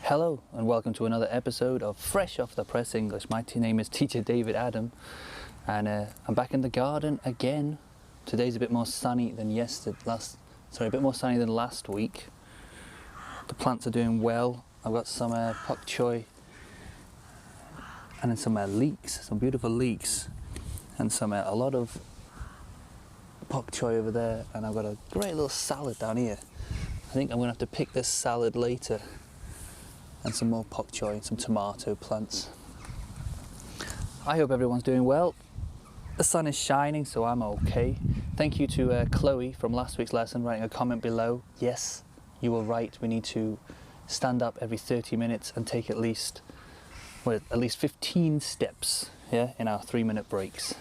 Hello and welcome to another episode of Fresh Off the Press English. My name is Teacher David Adam and I'm back in the garden again. Today's a bit more sunny than last week. The plants are doing well. I've got some pak choi and then some leeks, some beautiful leeks, and a lot of pak choi over there, and I've got a great little salad down here. I think I'm gonna have to pick this salad later. And some more pak choi and some tomato plants. I hope everyone's doing well. The sun is shining, so I'm okay. Thank you to Chloe from last week's lesson writing a comment below. Yes, you were right. We need to stand up every 30 minutes and take at least 15 steps, yeah, in our 3-minute breaks.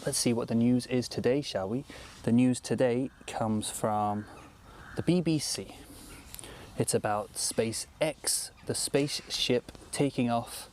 Let's see what the news is today, shall we? The news today comes from the BBC. It's about SpaceX, the spaceship taking off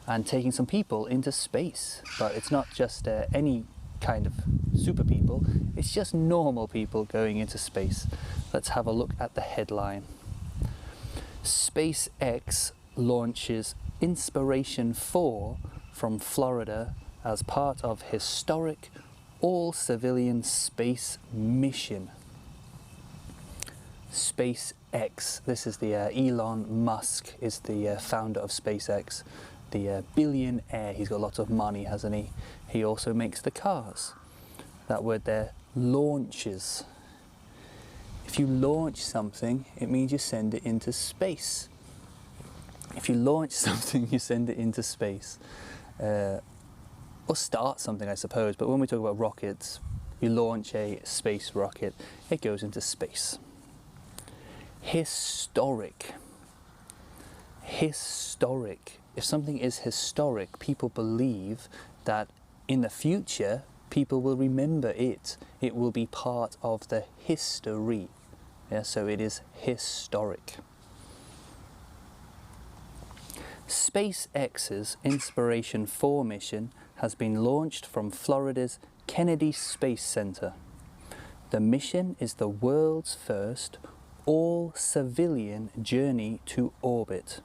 and taking some people into space. But it's not just any kind of super people, it's just normal people going into space. Let's have a look at the headline. SpaceX launches Inspiration 4 from Florida as part of historic all-civilian space mission. SpaceX. This is the Elon Musk is the founder of SpaceX, the billionaire. He's got lots of money, hasn't he? He also makes the cars. That word there, launches. If you launch something, it means you send it into space. If you launch something, you send it into space. Or start something, I suppose. But when we talk about rockets, you launch a space rocket, it goes into space. Historic. Historic. If something is historic, people believe that in the future, people will remember it. It will be part of the history. Yeah, so it is historic. SpaceX's Inspiration 4 mission has been launched from Florida's Kennedy Space Center. The mission is the world's first all-civilian journey to orbit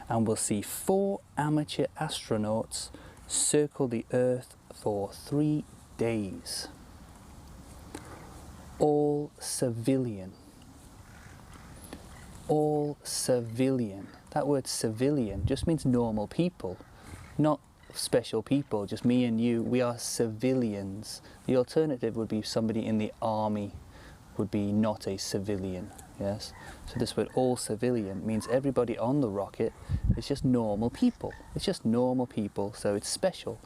and will see 4 amateur astronauts circle the Earth for 3 days. All-civilian. All-civilian. That word civilian just means normal people, not special people, just me and you. We are civilians. The alternative would be somebody in the army would be not a civilian, yes? So this word all civilian means everybody on the rocket is just normal people. It's just normal people, so it's special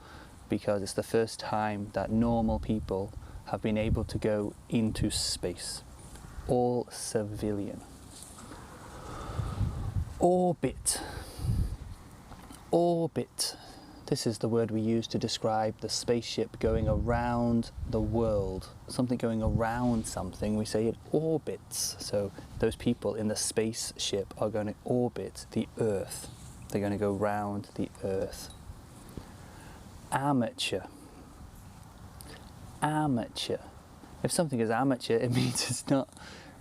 because it's the first time that normal people have been able to go into space. All civilian. Orbit. Orbit. This is the word we use to describe the spaceship going around the world. Something going around something, we say it orbits. So those people in the spaceship are going to orbit the Earth. They're going to go round the Earth. Amateur. Amateur. If something is amateur, it means it's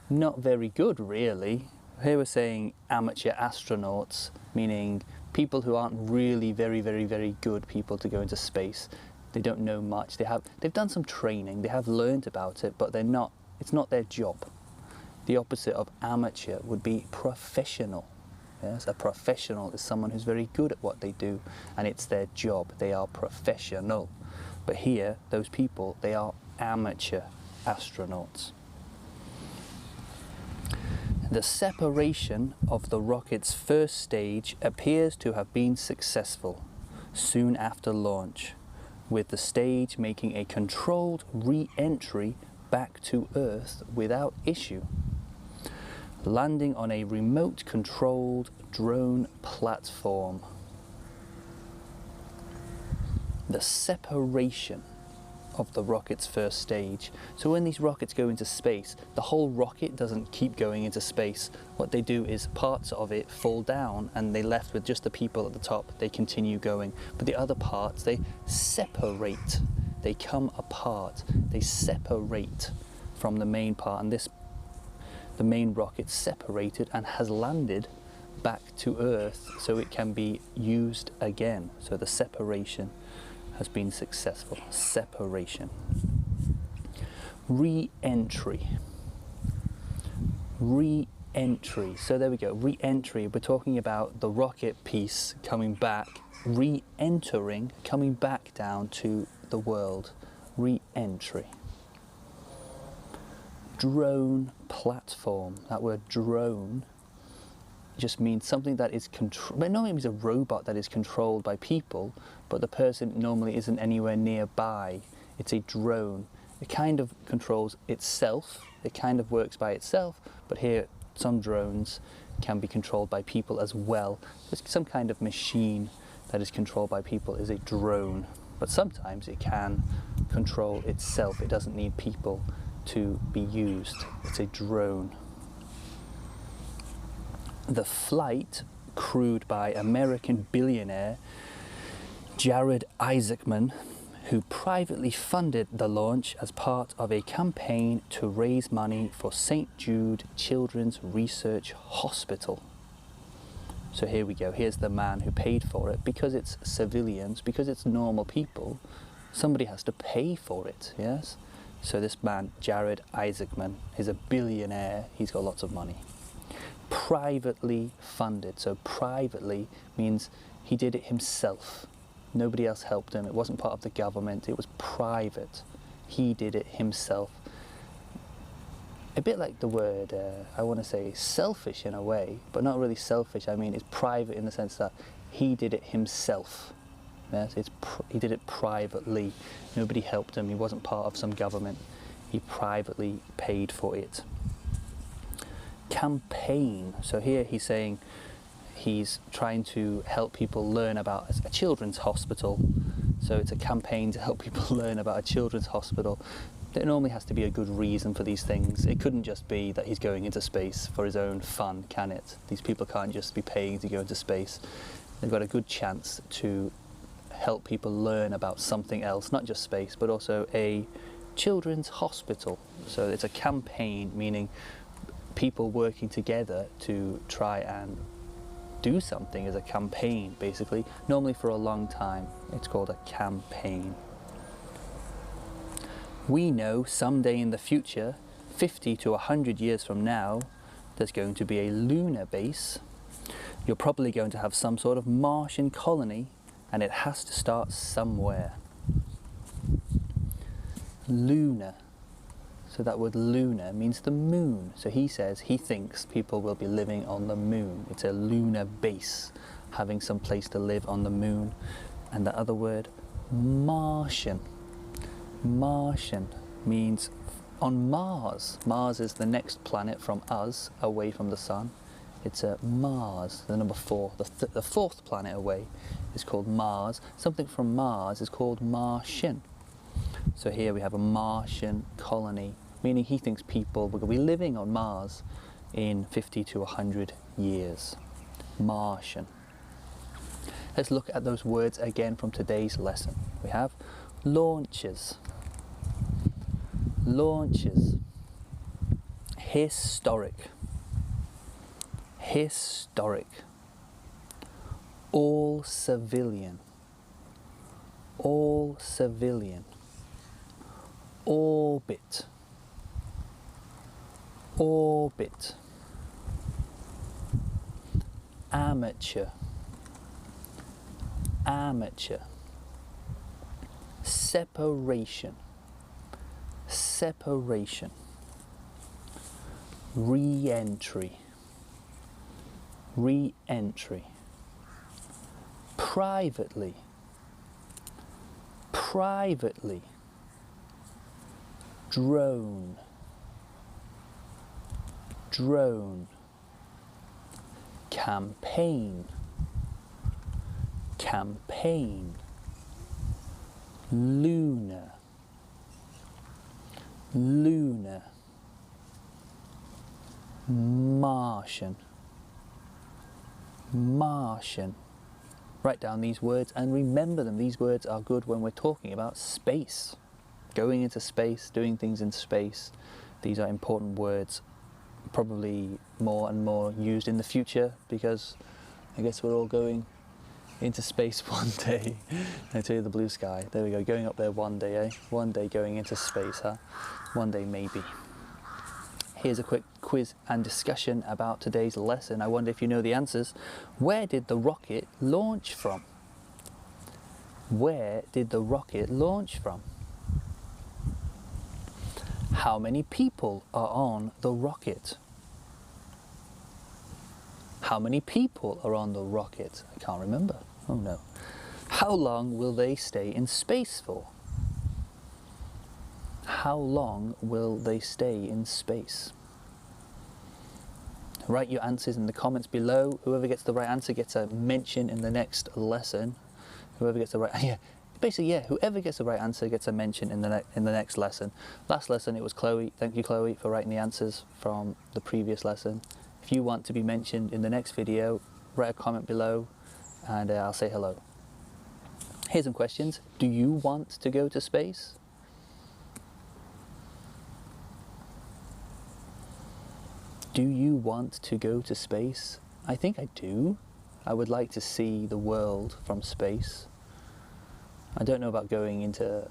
not very good, really. Here we're saying amateur astronauts, meaning people who aren't really very good people to go into space. They don't know much. They've done some training, they have learned about it, but it's not their job. The opposite of amateur would be professional. Yes, a professional is someone who's very good at what they do and it's their job. They are professional. But here, those people, they are amateur astronauts. The separation of the rocket's first stage appears to have been successful soon after launch, with the stage making a controlled re-entry back to Earth without issue, landing on a remote-controlled drone platform. The separation of the rocket's first stage. So when these rockets go into space, the whole rocket doesn't keep going into space. What they do is parts of it fall down and they're left with just the people at the top. They continue going. But the other parts, they separate. They come apart. They separate from the main part. And the main rocket separated and has landed back to Earth so it can be used again. So the separation has been successful. Separation. Re-entry. Re-entry. So there we go. Re-entry. We're talking about the rocket piece coming back, re-entering, coming back down to the world. Re-entry. Drone platform. That word drone just means something that is controlled. It normally means a robot that is controlled by people, but the person normally isn't anywhere nearby. It's a drone. It kind of controls itself. It kind of works by itself, but here some drones can be controlled by people as well. It's some kind of machine that is controlled by people is a drone, but sometimes it can control itself. It doesn't need people to be used. It's a drone. The flight, crewed by American billionaire Jared Isaacman, who privately funded the launch as part of a campaign to raise money for St. Jude Children's Research Hospital. So here we go. Here's the man who paid for it. Because it's civilians, because it's normal people, somebody has to pay for it, yes? So this man, Jared Isaacman, is a billionaire. He's got lots of money. Privately funded. So privately means he did it himself. Nobody else helped him. It wasn't part of the government. It was private. He did it himself. A bit like the word, I want to say selfish in a way, but not really selfish. I mean, it's private in the sense that he did it himself. Yes, he did it privately. Nobody helped him. He wasn't part of some government. He privately paid for it. Campaign. So here he's saying he's trying to help people learn about a children's hospital. So it's a campaign to help people learn about a children's hospital. There normally has to be a good reason for these things. It couldn't just be that he's going into space for his own fun, can it? These people can't just be paying to go into space. They've got a good chance to help people learn about something else, not just space, but also a children's hospital. So it's a campaign, meaning people working together to try and do something as a campaign, basically, normally for a long time. It's called a campaign. We know someday in the future, 50 to 100 years from now, there's going to be a lunar base. You're probably going to have some sort of Martian colony, and it has to start somewhere. Lunar. So that word lunar means the moon. So he says he thinks people will be living on the moon. It's a lunar base, having some place to live on the moon. And the other word, Martian. Martian means on Mars. Mars is the next planet from us, away from the sun. It's a Mars, the number 4. The fourth planet away is called Mars. Something from Mars is called Martian. So here we have a Martian colony, meaning he thinks people will be living on Mars in 50 to 100 years. Martian. Let's look at those words again from today's lesson. We have launches. Launches. Historic. Historic. All civilian. All civilian. Orbit. Orbit. Amateur. Amateur. Separation. Separation. Re-entry. Re-entry. Privately. Privately. Drone. Drone. Campaign. Campaign. Lunar. Lunar. Martian. Martian. Write down these words and remember them. These words are good when we're talking about space. Going into space, doing things in space. These are important words. probably more and more used in the future, because I guess we're all going into space one day. I tell you, the blue sky, there we go, going up there one day, eh? One day going into space, huh? One day maybe. Here's a quick quiz and discussion about today's lesson. I wonder if you know the answers. Where did the rocket launch from? Where did the rocket launch from? How many people are on the rocket? How many people are on the rocket? I can't remember. Oh no. How long will they stay in space for? How long will they stay in space? Write your answers in the comments below. Whoever gets the right answer gets a mention in the next lesson. Whoever gets the right, whoever gets the right answer gets a mention in the next lesson. Last lesson it was Chloe. Thank you, Chloe, for writing the answers from the previous lesson. If you want to be mentioned in the next video, write a comment below and I'll say hello. Here's some questions. Do you want to go to space? Do you want to go to space? I think I do. I would like to see the world from space. I don't know about going into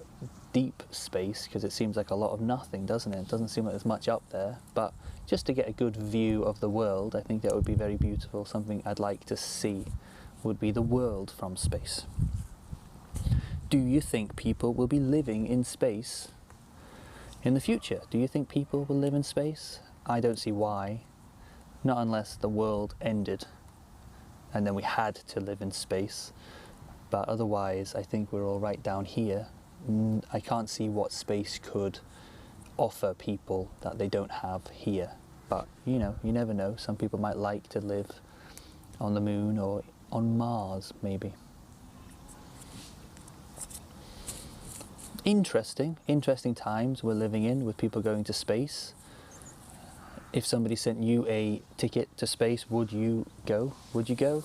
deep space, because it seems like a lot of nothing, doesn't it? It doesn't seem like there's much up there, but just to get a good view of the world, I think that would be very beautiful. Something I'd like to see would be the world from space. Do you think people will be living in space in the future? Do you think people will live in space? I don't see why. Not unless the world ended and then we had to live in space. But otherwise, I think we're all right down here. I can't see what space could offer people that they don't have here. But, you know, you never know. Some people might like to live on the moon or on Mars, maybe. Interesting times we're living in with people going to space. If somebody sent you a ticket to space, would you go? Would you go?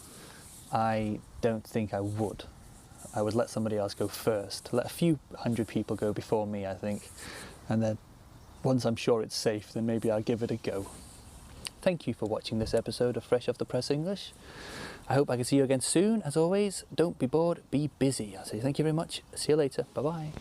I don't think I would. I would let somebody else go first. Let a few hundred people go before me, I think. And then once I'm sure it's safe, then maybe I'll give it a go. Thank you for watching this episode of Fresh Off the Press English. I hope I can see you again soon. As always, don't be bored, be busy. I'll say thank you very much. See you later. Bye-bye.